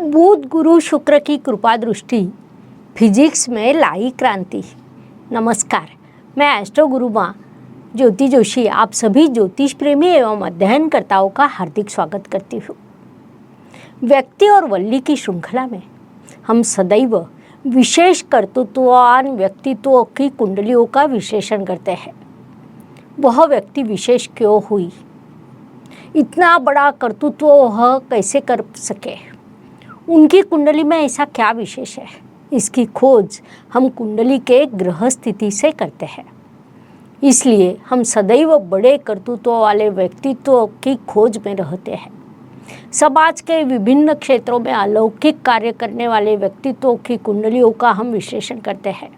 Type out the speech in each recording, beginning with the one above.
बुध गुरु शुक्र की कृपा दृष्टि फिजिक्स में लाई क्रांति। नमस्कार, मैं एस्ट्रो गुरु माँ ज्योति जोशी आप सभी ज्योतिष प्रेमी एवं अध्ययनकर्ताओं का हार्दिक स्वागत करती हूँ। व्यक्ति और वल्ली की श्रृंखला में हम सदैव विशेष कर्तृत्ववान व्यक्तित्वों की कुंडलियों का विश्लेषण करते हैं। वह व्यक्ति विशेष क्यों हुई, इतना बड़ा कर्तृत्व वह कैसे कर सके, उनकी कुंडली में ऐसा क्या विशेष है, इसकी खोज हम कुंडली के ग्रह स्थिति से करते हैं। इसलिए हम सदैव बड़े कर्तृत्व वाले व्यक्तित्व की खोज में रहते हैं। समाज के विभिन्न क्षेत्रों में अलौकिक कार्य करने वाले व्यक्तित्वों की कुंडलियों का हम विश्लेषण करते हैं।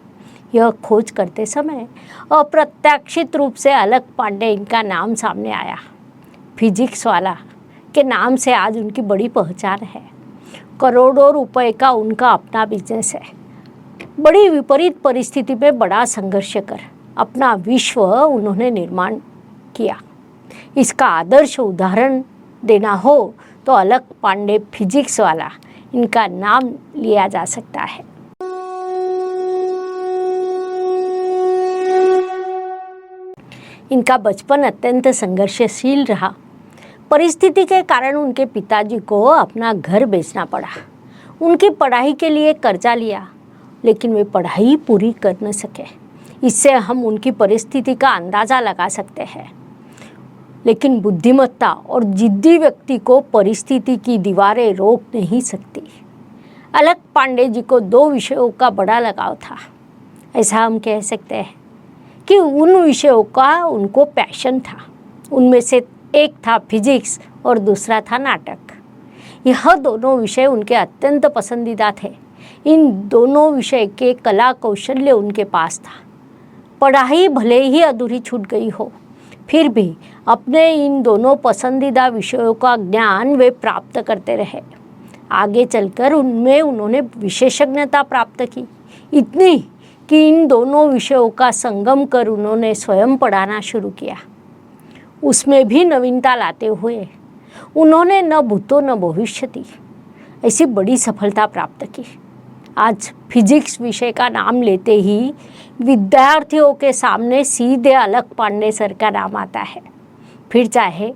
यह खोज करते समय अप्रत्याशित रूप से अलख पांडे इनका नाम सामने आया। फिजिक्स वाला के नाम से आज उनकी बड़ी पहचान है। करोड़ों रुपए का उनका अपना बिजनेस है। बड़ी विपरीत परिस्थिति में बड़ा संघर्ष कर अपना विश्व उन्होंने निर्माण किया। इसका आदर्श उदाहरण देना हो तो अलख पांडे फिजिक्स वाला इनका नाम लिया जा सकता है। इनका बचपन अत्यंत संघर्षशील रहा। परिस्थिति के कारण उनके पिताजी को अपना घर बेचना पड़ा। उनकी पढ़ाई के लिए कर्जा लिया, लेकिन वे पढ़ाई पूरी कर न सके। इससे हम उनकी परिस्थिति का अंदाज़ा लगा सकते हैं। लेकिन बुद्धिमत्ता और जिद्दी व्यक्ति को परिस्थिति की दीवारें रोक नहीं सकती। अलख पांडे जी को दो विषयों का बड़ा लगाव था। ऐसा हम कह सकते हैं कि उन विषयों का उनको पैशन था। उनमें से एक था फिजिक्स और दूसरा था नाटक। यह दोनों विषय उनके अत्यंत पसंदीदा थे। इन दोनों विषय के कला कौशल्य उनके पास था। पढ़ाई भले ही अधूरी छूट गई हो, फिर भी अपने इन दोनों पसंदीदा विषयों का ज्ञान वे प्राप्त करते रहे। आगे चलकर उनमें उन्होंने विशेषज्ञता प्राप्त की, इतनी कि इन दोनों विषयों का संगम कर उन्होंने स्वयं पढ़ाना शुरू किया। उसमें भी नवीनता लाते हुए उन्होंने न भूतो न भविष्यति ऐसी बड़ी सफलता प्राप्त की। आज फिजिक्स विषय का नाम लेते ही विद्यार्थियों के सामने सीधे अलख पांडे सर का नाम आता है। फिर चाहे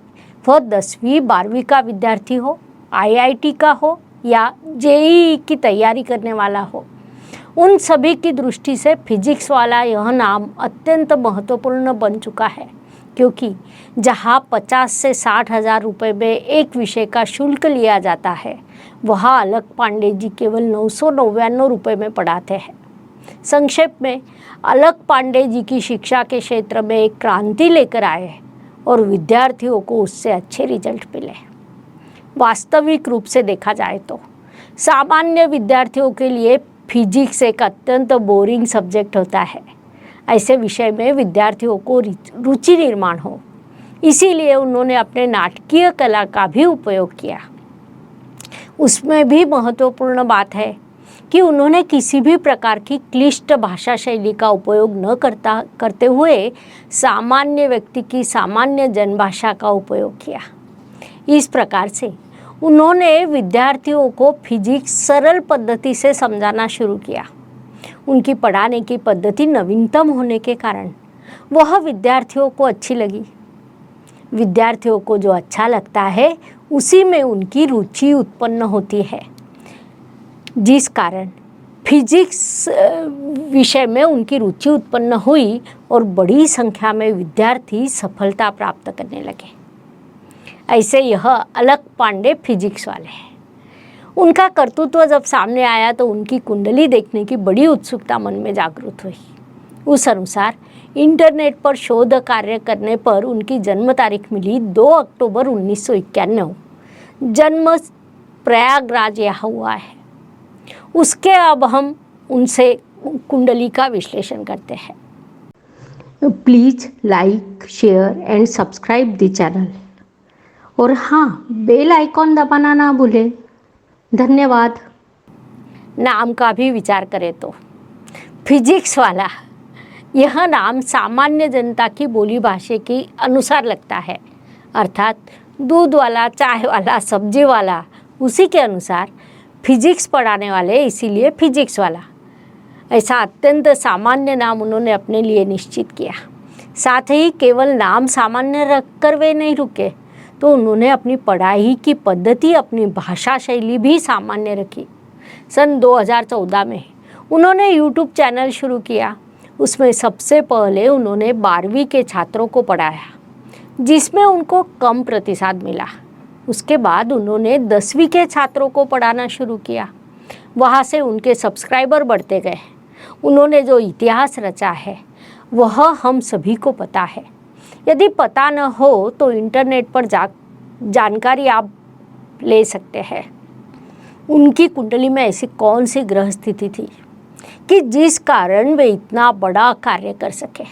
वह 10वीं 12वीं का विद्यार्थी हो, IIT का हो या JEE की तैयारी करने वाला हो, उन सभी की दृष्टि से फिजिक्स वाला यह नाम अत्यंत महत्वपूर्ण बन चुका है। क्योंकि जहाँ 50 से 60 हज़ार रुपये में एक विषय का शुल्क लिया जाता है, वहाँ अलख पांडे जी केवल 999 रुपये में पढ़ाते हैं। संक्षेप में अलख पांडे जी की शिक्षा के क्षेत्र में एक क्रांति लेकर आए और विद्यार्थियों को उससे अच्छे रिजल्ट मिले। वास्तविक रूप से देखा जाए तो सामान्य विद्यार्थियों के लिए फिजिक्स एक अत्यंत बोरिंग सब्जेक्ट होता है। ऐसे विषय में विद्यार्थियों को रुचि निर्माण हो, इसीलिए उन्होंने अपने नाटकीय कला का भी उपयोग किया। उसमें भी महत्वपूर्ण बात है कि उन्होंने किसी भी प्रकार की क्लिष्ट भाषा शैली का उपयोग न करते हुए सामान्य व्यक्ति की सामान्य जनभाषा का उपयोग किया। इस प्रकार से उन्होंने विद्यार्थियों को फिजिक्स सरल पद्धति से समझाना शुरू किया। उनकी पढ़ाने की पद्धति नवीनतम होने के कारण वह विद्यार्थियों को अच्छी लगी। विद्यार्थियों को जो अच्छा लगता है उसी में उनकी रुचि उत्पन्न होती है, जिस कारण फिजिक्स विषय में उनकी रुचि उत्पन्न हुई और बड़ी संख्या में विद्यार्थी सफलता प्राप्त करने लगे। ऐसे यह अलख पांडे फिजिक्स वाले हैं। उनका कर्तृत्व जब सामने आया तो उनकी कुंडली देखने की बड़ी उत्सुकता मन में जागृत हुई। उस अनुसार इंटरनेट पर शोध कार्य करने पर उनकी जन्म तारीख मिली 2 अक्टूबर 1991। जन्म प्रयागराज यहाँ हुआ है। उसके अब हम उनसे कुंडली का विश्लेषण करते हैं। Please like, share and subscribe the channel और हाँ, बेल आइकॉन दबाना ना भूलें। धन्यवाद। नाम का भी विचार करें तो फिजिक्स वाला यह नाम सामान्य जनता की बोली भाषा के अनुसार लगता है, अर्थात दूध वाला, चाय वाला, सब्जी वाला, उसी के अनुसार फिजिक्स पढ़ाने वाले, इसीलिए फिजिक्स वाला, ऐसा अत्यंत सामान्य नाम उन्होंने अपने लिए निश्चित किया। साथ ही केवल नाम सामान्य रखकर वे नहीं रुके, तो उन्होंने अपनी पढ़ाई की पद्धति, अपनी भाषा शैली भी सामान्य रखी। सन 2014 में उन्होंने यूट्यूब चैनल शुरू किया। उसमें सबसे पहले उन्होंने 12वीं के छात्रों को पढ़ाया, जिसमें उनको कम प्रतिशत मिला। उसके बाद उन्होंने 10वीं के छात्रों को पढ़ाना शुरू किया। वहाँ से उनके सब्सक्राइबर बढ़ते गए। उन्होंने जो इतिहास रचा है वह हम सभी को पता है। यदि पता न हो तो इंटरनेट पर जानकारी आप ले सकते हैं। उनकी कुंडली में ऐसी कौन सी ग्रह स्थिति थी कि जिस कारण वे इतना बड़ा कार्य कर सके।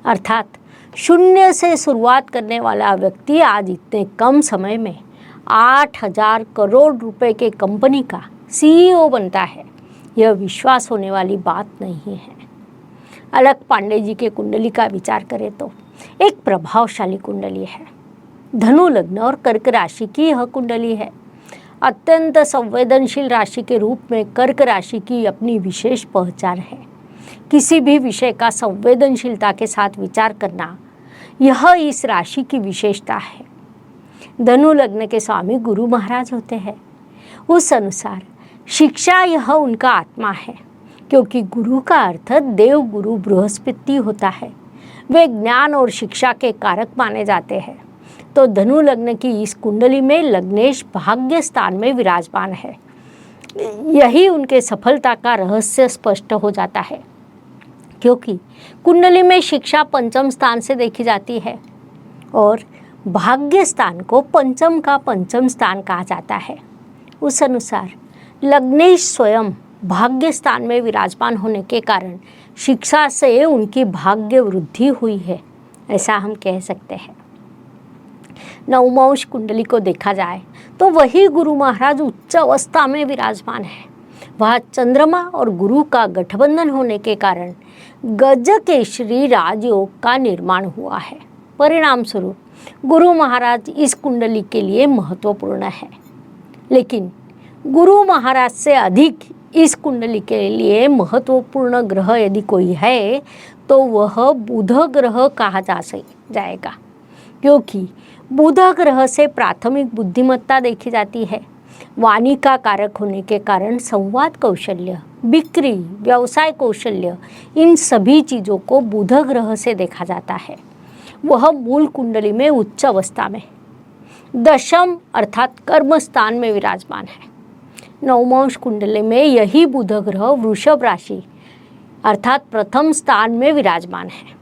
अर्थात शून्य से शुरुआत करने वाला व्यक्ति आज इतने कम समय में 8,000 करोड़ रुपए के कंपनी का CEO बनता है। यह विश्वास होने वाली बात नहीं है। अलख पांडे जी के कुंडली का विचार करें तो एक प्रभावशाली कुंडली है। धनु लग्न और कर्क राशि की यह कुंडली है। अत्यंत संवेदनशील राशि के रूप में कर्क राशि की अपनी विशेष पहचान है। किसी भी विषय का संवेदनशीलता के साथ विचार करना, यह इस राशि की विशेषता है। धनु लग्न के स्वामी गुरु महाराज होते हैं। उस अनुसार शिक्षा यह उनका आत्मा है, क्योंकि गुरु का अर्थ देव गुरु बृहस्पति होता है। वे ज्ञान और शिक्षा के कारक माने जाते हैं। तो धनु लग्न की इस कुंडली में लग्नेश भाग्य स्थान में विराजमान है। यही उनके सफलता का रहस्य स्पष्ट हो जाता है, क्योंकि कुंडली में शिक्षा पंचम स्थान से देखी जाती है और भाग्य स्थान को पंचम का पंचम स्थान कहा जाता है। उस अनुसार लग्नेश स्वयं भाग्य स्थान में विराजमान होने के कारण शिक्षा से उनकी भाग्य वृद्धि हुई है, ऐसा हम कह सकते हैं। नवमांश कुंडली को देखा जाए तो वही गुरु महाराज उच्च अवस्था में विराजमान है। वह चंद्रमा और गुरु का गठबंधन होने के कारण गज केसरी राजयोग का निर्माण हुआ है। परिणाम स्वरूप गुरु महाराज इस कुंडली के लिए महत्वपूर्ण है। लेकिन गुरु महाराज से अधिक इस कुंडली के लिए महत्वपूर्ण ग्रह यदि कोई है तो वह बुध ग्रह कहा जाएगा, क्योंकि बुध ग्रह से प्राथमिक बुद्धिमत्ता देखी जाती है। वाणी का कारक होने के कारण संवाद कौशल्य, बिक्री, व्यवसाय कौशल्य, इन सभी चीज़ों को बुध ग्रह से देखा जाता है। वह मूल कुंडली में उच्च अवस्था में दशम अर्थात कर्म स्थान में विराजमान है। नवमांश कुंडली में यही बुध ग्रह वृषभ राशि अर्थात प्रथम स्थान में विराजमान है।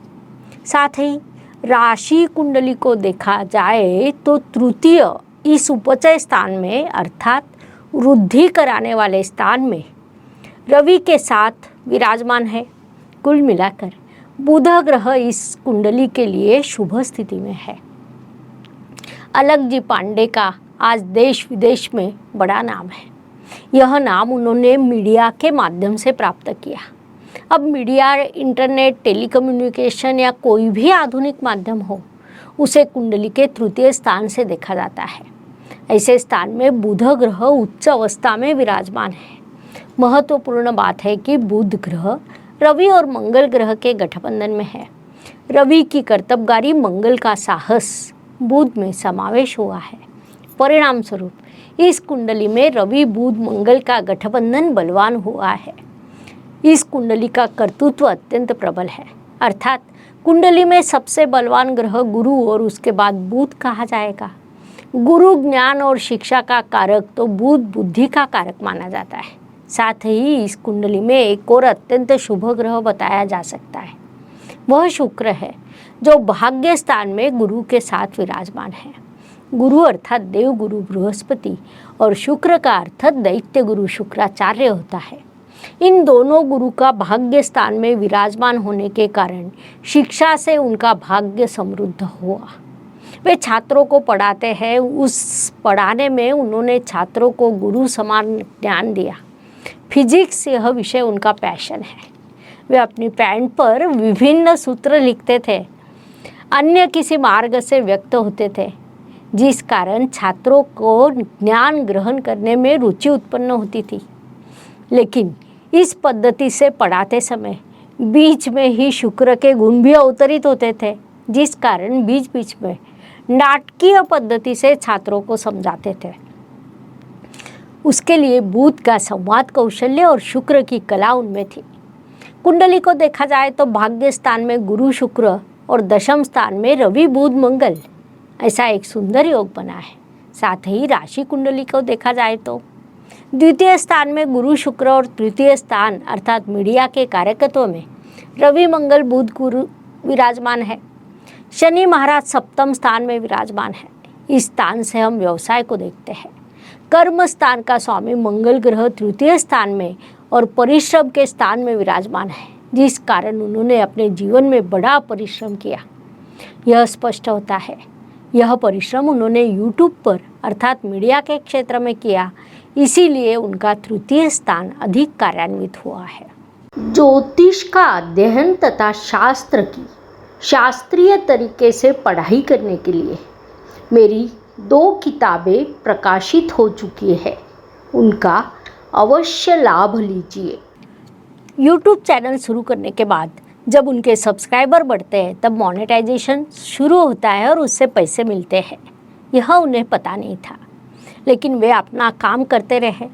साथ ही राशि कुंडली को देखा जाए तो तृतीय इस उपचय स्थान में अर्थात वृद्धि कराने वाले स्थान में रवि के साथ विराजमान है। कुल मिलाकर बुध ग्रह इस कुंडली के लिए शुभ स्थिति में है। अलख जी पांडे का आज देश विदेश में बड़ा नाम है। यह नाम उन्होंने मीडिया के माध्यम से प्राप्त किया। अब मीडिया, इंटरनेट, टेलीकम्युनिकेशन या कोई भी आधुनिक माध्यम हो, उसे कुंडली के तृतीय स्थान से देखा जाता है। ऐसे स्थान में बुध ग्रह उच्च अवस्था में विराजमान है। महत्वपूर्ण बात है कि बुध ग्रह रवि और मंगल ग्रह के गठबंधन में है। रवि की कर्तव्यगारी, मंगल का साहस बुध में समावेश हुआ है। परिणाम स्वरूप इस कुंडली में रवि बुध मंगल का गठबंधन बलवान हुआ है। इस कुंडली का कर्तृत्व अत्यंत प्रबल है, अर्थात कुंडली में सबसे बलवान ग्रह गुरु और उसके बाद बुध कहा जाएगा। गुरु ज्ञान और शिक्षा का कारक, तो बुध बुद्धि का कारक माना जाता है। साथ ही इस कुंडली में एक और अत्यंत शुभ ग्रह बताया जा सकता है। वह शुक्र है, जो भाग्य स्थान में गुरु के साथ विराजमान है। गुरु अर्थात देव गुरु बृहस्पति और शुक्र का अर्थ दैत्य गुरु शुक्राचार्य होता है। इन दोनों गुरु का भाग्य स्थान में विराजमान होने के कारण शिक्षा से उनका भाग्य समृद्ध हुआ। वे छात्रों को पढ़ाते हैं। उस पढ़ाने में उन्होंने छात्रों को गुरु समान ज्ञान दिया। फिजिक्स यह विषय उनका पैशन है। वे अपनी पैंट पर विभिन्न सूत्र लिखते थे, अन्य किसी मार्ग से व्यक्त होते थे। जिस कारण छात्रों को ज्ञान ग्रहण करने में रुचि उत्पन्न होती थी। लेकिन इस पद्धति से पढ़ाते समय बीच में ही शुक्र के गुण भी अवतरित होते थे, जिस कारण बीच बीच में नाटकीय पद्धति से छात्रों को समझाते थे। उसके लिए बुध का संवाद कौशल्य और शुक्र की कला उनमें थी। कुंडली को देखा जाए तो भाग्य स्थान में गुरु शुक्र और दशम स्थान में रवि बुध मंगल, ऐसा एक सुंदर योग बना है। साथ ही राशि कुंडली को देखा जाए तो द्वितीय स्थान में गुरु शुक्र और तृतीय स्थान अर्थात मीडिया के कारकत्व में रवि मंगल बुध गुरु विराजमान है। शनि महाराज सप्तम स्थान में विराजमान है। इस स्थान से हम व्यवसाय को देखते हैं। कर्म स्थान का स्वामी मंगल ग्रह तृतीय स्थान में और परिश्रम के स्थान में विराजमान है, जिस कारण उन्होंने अपने जीवन में बड़ा परिश्रम किया। यह स्पष्ट होता है यह परिश्रम उन्होंने YouTube पर अर्थात मीडिया के क्षेत्र में किया, इसीलिए उनका तृतीय स्थान अधिक कार्यान्वित हुआ है। ज्योतिष का अध्ययन तथा शास्त्र की शास्त्रीय तरीके से पढ़ाई करने के लिए मेरी 2 किताबें प्रकाशित हो चुकी है, उनका अवश्य लाभ लीजिए। YouTube चैनल शुरू करने के बाद जब उनके सब्सक्राइबर बढ़ते हैं तब मोनेटाइजेशन शुरू होता है और उससे पैसे मिलते हैं। यह उन्हें पता नहीं था, लेकिन वे अपना काम करते रहे,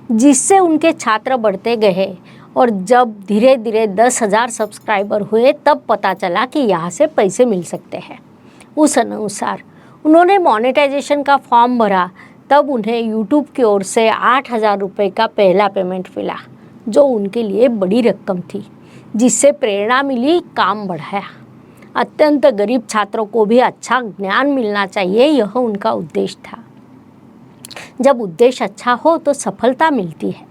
जिससे उनके छात्र बढ़ते गए और जब धीरे धीरे 10,000 सब्सक्राइबर हुए तब पता चला कि यहाँ से पैसे मिल सकते हैं। उस अनुसार उन्होंने मोनेटाइजेशन का फॉर्म भरा, तब उन्हें YouTube की ओर से 8,000 रुपये का पहला पेमेंट मिला, जो उनके लिए बड़ी रकम थी, जिससे प्रेरणा मिली, काम बढ़ाया। अत्यंत गरीब छात्रों को भी अच्छा ज्ञान मिलना चाहिए, यह उनका उद्देश्य था। जब उद्देश्य अच्छा हो तो सफलता मिलती है।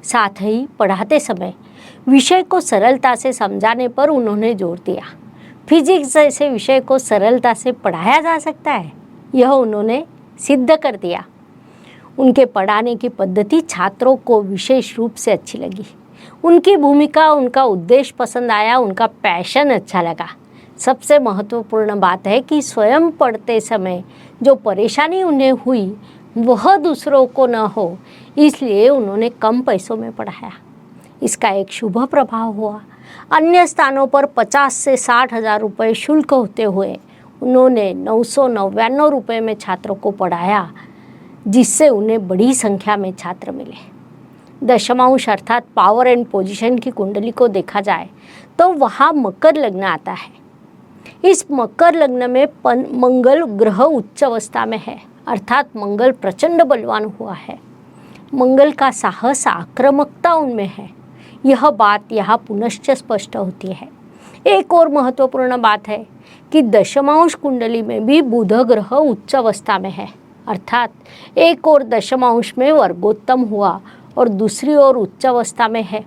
साथ ही पढ़ाते समय विषय को सरलता से समझाने पर उन्होंने जोर दिया। फिजिक्स जैसे विषय को सरलता से पढ़ाया जा सकता है, यह उन्होंने सिद्ध कर दिया। उनके पढ़ाने की पद्धति छात्रों को विशेष रूप से अच्छी लगी। उनकी भूमिका, उनका उद्देश्य पसंद आया, उनका पैशन अच्छा लगा। सबसे महत्वपूर्ण बात है कि स्वयं पढ़ते समय जो परेशानी उन्हें हुई वह दूसरों को न हो, इसलिए उन्होंने कम पैसों में पढ़ाया। इसका एक शुभ प्रभाव हुआ। अन्य स्थानों पर 50 से 60,000 रुपये शुल्क होते हुए उन्होंने 999 रुपये में छात्रों को पढ़ाया, जिससे उन्हें बड़ी संख्या में छात्र मिले। दशमांश अर्थात पावर एंड पोजीशन की कुंडली को देखा जाए तो वहाँ मकर लग्न आता है। इस मकर लग्न में मंगल ग्रह उच्च अवस्था में है, अर्थात मंगल प्रचंड बलवान हुआ है। मंगल का साहस, आक्रामकता उनमें है। यह बात यहाँ पुनश्च स्पष्ट होती है। एक और महत्वपूर्ण बात है कि दशमांश कुंडली में भी बुध ग्रह उच्च अवस्था में है, अर्थात एक और दशमांश में वर्गोत्तम हुआ और दूसरी ओर उच्च अवस्था में है।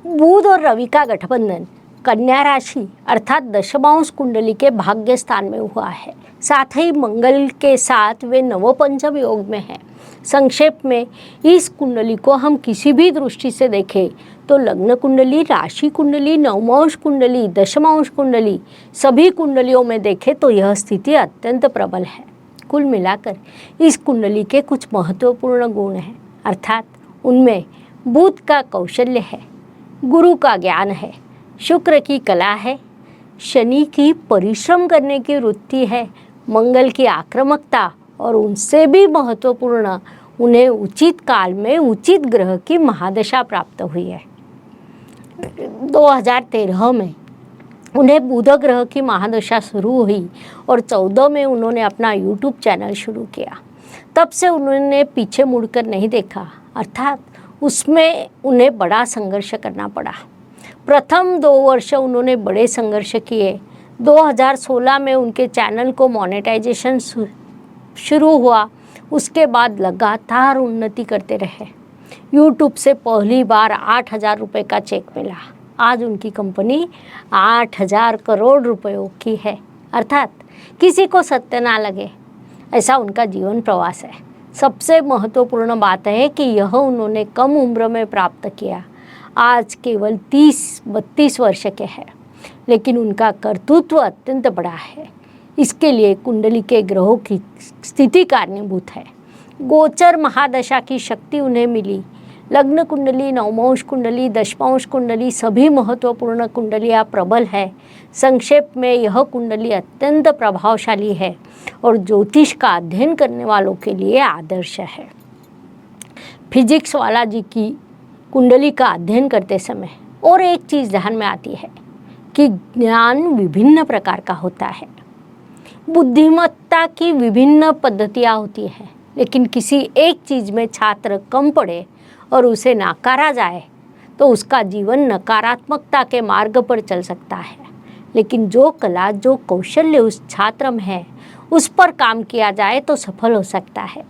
बुध और रवि का गठबंधन कन्या राशि अर्थात दशमांश कुंडली के भाग्य स्थान में हुआ है। साथ ही मंगल के साथ वे नवपंचम योग में है। संक्षेप में इस कुंडली को हम किसी भी दृष्टि से देखें तो लग्न कुंडली, राशि कुंडली, नवमांश कुंडली, दशमांश कुंडली, सभी कुंडलियों में देखें तो यह स्थिति अत्यंत प्रबल है। कुल मिलाकर इस कुंडली के कुछ महत्वपूर्ण गुण हैं, अर्थात उनमें बुध का कौशल्य है, गुरु का ज्ञान है, शुक्र की कला है, शनि की परिश्रम करने की वृत्ति है, मंगल की आक्रामकता और उनसे भी महत्वपूर्ण उन्हें उचित काल में उचित ग्रह की महादशा प्राप्त हुई है। 2013 में उन्हें बुध ग्रह की महादशा शुरू हुई और 14 में उन्होंने अपना YouTube चैनल शुरू किया। तब से उन्होंने पीछे मुड़कर नहीं देखा, अर्थात उसमें उन्हें बड़ा संघर्ष करना पड़ा। प्रथम 2 वर्ष उन्होंने बड़े संघर्ष किए। 2016 में उनके चैनल को मोनेटाइजेशन शुरू हुआ। उसके बाद लगातार उन्नति करते रहे। YouTube से पहली बार 8,000 रुपये का चेक मिला। आज उनकी कंपनी 8,000 करोड़ रुपयों की है, अर्थात किसी को सत्य ना लगे, ऐसा उनका जीवन प्रवास है। सबसे महत्वपूर्ण बात है कि यह उन्होंने कम उम्र में प्राप्त किया। आज केवल 30-32 वर्ष के हैं, लेकिन उनका कर्तृत्व अत्यंत बड़ा है। इसके लिए कुंडली के ग्रहों की स्थिति कारणीभूत है। गोचर महादशा की शक्ति उन्हें मिली। लग्न कुंडली, नवमांश कुंडली, दशमांश कुंडली सभी महत्वपूर्ण कुंडलियाँ प्रबल है। संक्षेप में यह कुंडली अत्यंत प्रभावशाली है और ज्योतिष का अध्ययन करने वालों के लिए आदर्श है। फिजिक्स वाला जी की कुंडली का अध्ययन करते समय और एक चीज़ ध्यान में आती है कि ज्ञान विभिन्न प्रकार का होता है। बुद्धिमत्ता की विभिन्न पद्धतियाँ होती हैं, लेकिन किसी एक चीज़ में छात्र कम पड़े और उसे नकारा जाए तो उसका जीवन नकारात्मकता के मार्ग पर चल सकता है। लेकिन जो कला, जो कौशल्य उस छात्र में है, उस पर काम किया जाए तो सफल हो सकता है।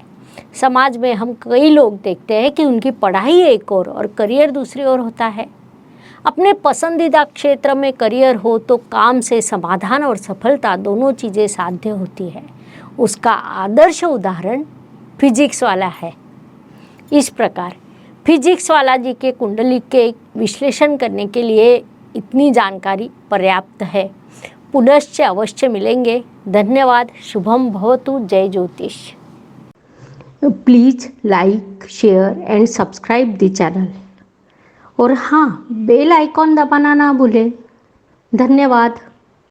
समाज में हम कई लोग देखते हैं कि उनकी पढ़ाई एक ओर और करियर दूसरी ओर होता है। अपने पसंदीदा क्षेत्र में करियर हो तो काम से समाधान और सफलता दोनों चीज़ें साध्य होती है। उसका आदर्श उदाहरण फिजिक्स वाला है। इस प्रकार फिजिक्स वाला जी के कुंडली के विश्लेषण करने के लिए इतनी जानकारी पर्याप्त है। पुनश्च अवश्य मिलेंगे। धन्यवाद। शुभम भवतु। जय ज्योतिष। Please like, share and subscribe the channel. और हाँ, बेल आइकॉन दबाना ना भूलें। धन्यवाद।